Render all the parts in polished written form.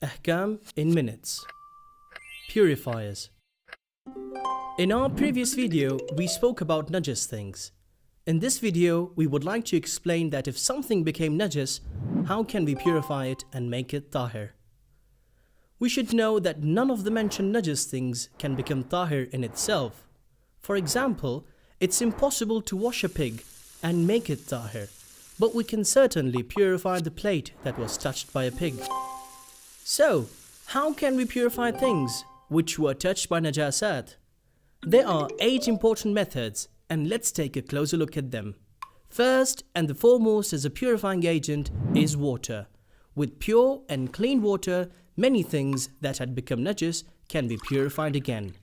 AHKAM in minutes. Purifiers. In our previous video, we spoke about Najis things. In this video, we would like to explain that if something became Najis, how can we purify it and make it Tahir? We should know that none of the mentioned Najis things can become Tahir in itself. For example, it's impossible to wash a pig and make it Tahir, but we can certainly purify the plate that was touched by a pig. So, how can we purify things which were touched by Najasat? There are 8 important methods, and let's take a closer look at them. First and the foremost as a purifying agent is water. With pure and clean water, many things that had become Najis can be purified again.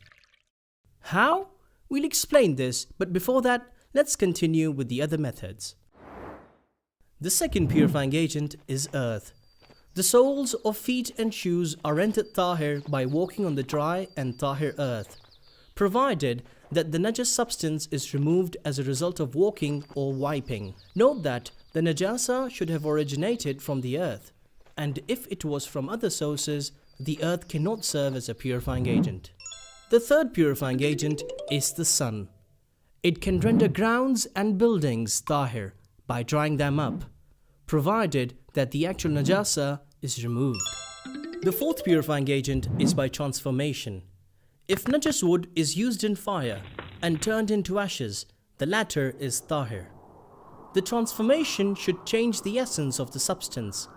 How? We'll explain this, but before that, let's continue with the other methods. The second purifying agent is earth. The soles of feet and shoes are rendered Tahir by walking on the dry and Tahir earth, provided that the Najis substance is removed as a result of walking or wiping. Note that the Najasa should have originated from the earth, and if it was from other sources, the earth cannot serve as a purifying agent. The third purifying agent is the sun. It can render grounds and buildings Tahir by drying them up, provided that the actual Najasa is removed. The fourth purifying agent is by transformation. If Najis wood is used in fire and turned into ashes, the latter is Tahir. The transformation should change the essence of the substance.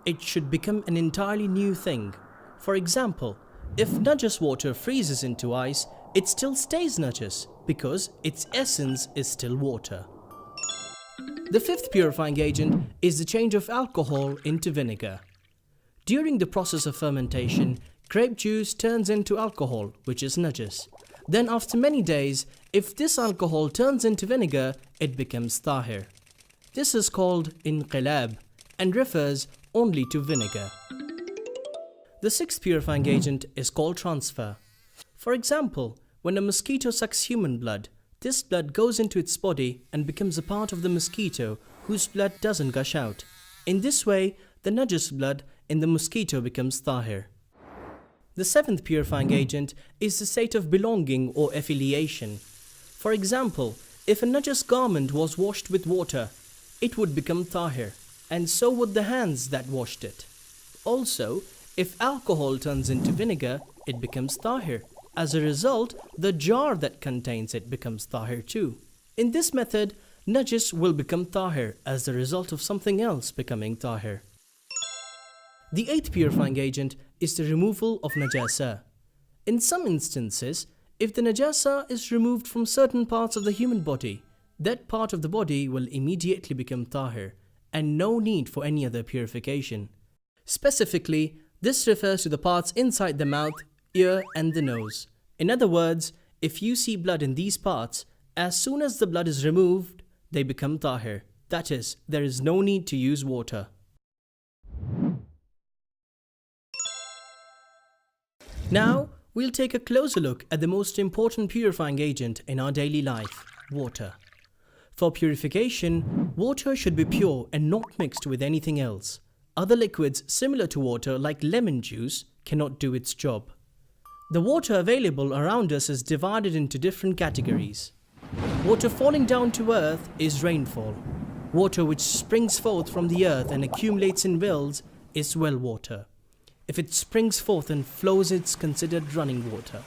It should become an entirely new thing. For example, if Najis water freezes into ice, it still stays Najis because its essence is still water. The fifth purifying agent is the change of alcohol into vinegar. During the process of fermentation, grape juice turns into alcohol, which is Najis. Then after many days, if this alcohol turns into vinegar, it becomes Tahir. This is called inqilab and refers only to vinegar. The sixth purifying agent is called transfer. For example, when a mosquito sucks human blood, this blood goes into its body and becomes a part of the mosquito whose blood doesn't gush out. In this way, the Najis blood in the mosquito becomes Tahir. The seventh purifying agent is the state of belonging or affiliation. For example, if a Najis garment was washed with water, it would become Tahir, and so would the hands that washed it. Also, if alcohol turns into vinegar, it becomes Tahir. As a result, the jar that contains it becomes Tahir too. In this method, Najis will become Tahir as the result of something else becoming Tahir. The eighth purifying agent is the removal of Najasa. In some instances, if the Najasa is removed from certain parts of the human body, that part of the body will immediately become Tahir and no need for any other purification. Specifically, this refers to the parts inside the mouth, ear and the nose. In other words, if you see blood in these parts, as soon as the blood is removed, they become Tahir. That is, there is no need to use water. Now, we'll take a closer look at the most important purifying agent in our daily life, water. For purification, water should be pure and not mixed with anything else. Other liquids similar to water like lemon juice cannot do its job. The water available around us is divided into different categories. Water falling down to earth is rainfall. Water which springs forth from the earth and accumulates in wells is well water. If it springs forth and flows, it's considered running water.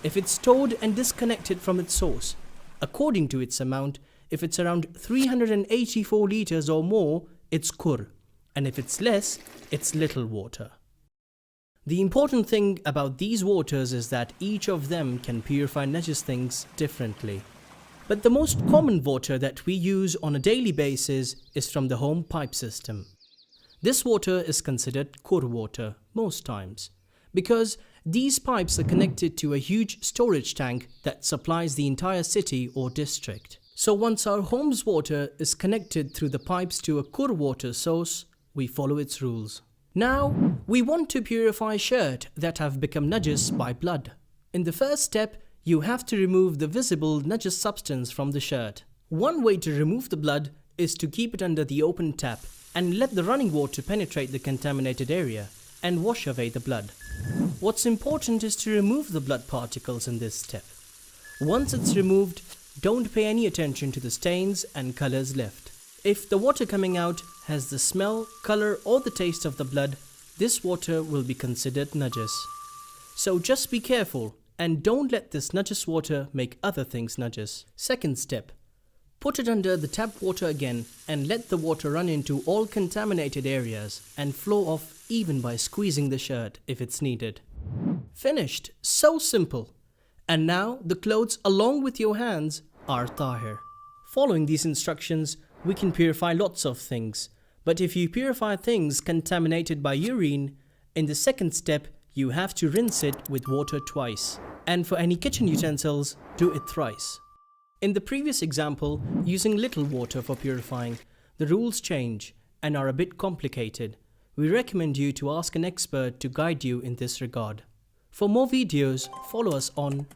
If it's stored and disconnected from its source, according to its amount, if it's around 384 liters or more, it's kur, and if it's less, it's little water. The important thing about these waters is that each of them can purify Najis things differently. But the most common water that we use on a daily basis is from the home pipe system. This water is considered kur water most times because these pipes are connected to a huge storage tank that supplies the entire city or district. So once our home's water is connected through the pipes to a kur water source, we follow its rules. Now, we want to purify shirt that have become Najis by blood. In the first step, you have to remove the visible Najis substance from the shirt. One way to remove the blood is to keep it under the open tap and let the running water penetrate the contaminated area. and wash away the blood. What's important is to remove the blood particles in this step. Once it's removed, don't pay any attention to the stains and colors left. If the water coming out has the smell, color or the taste of the blood, this water will be considered najis. So just be careful and don't let this najis water make other things najis. Second step. Put it under the tap water again and let the water run into all contaminated areas and flow off even by squeezing the shirt if it's needed. Finished! So simple! And now the clothes along with your hands are tahir. Following these instructions, we can purify lots of things. But if you purify things contaminated by urine, in the second step, you have to rinse it with water twice. And for any kitchen utensils, do it thrice. In the previous example, using little water for purifying, the rules change and are a bit complicated. We recommend you to ask an expert to guide you in this regard. For more videos, follow us on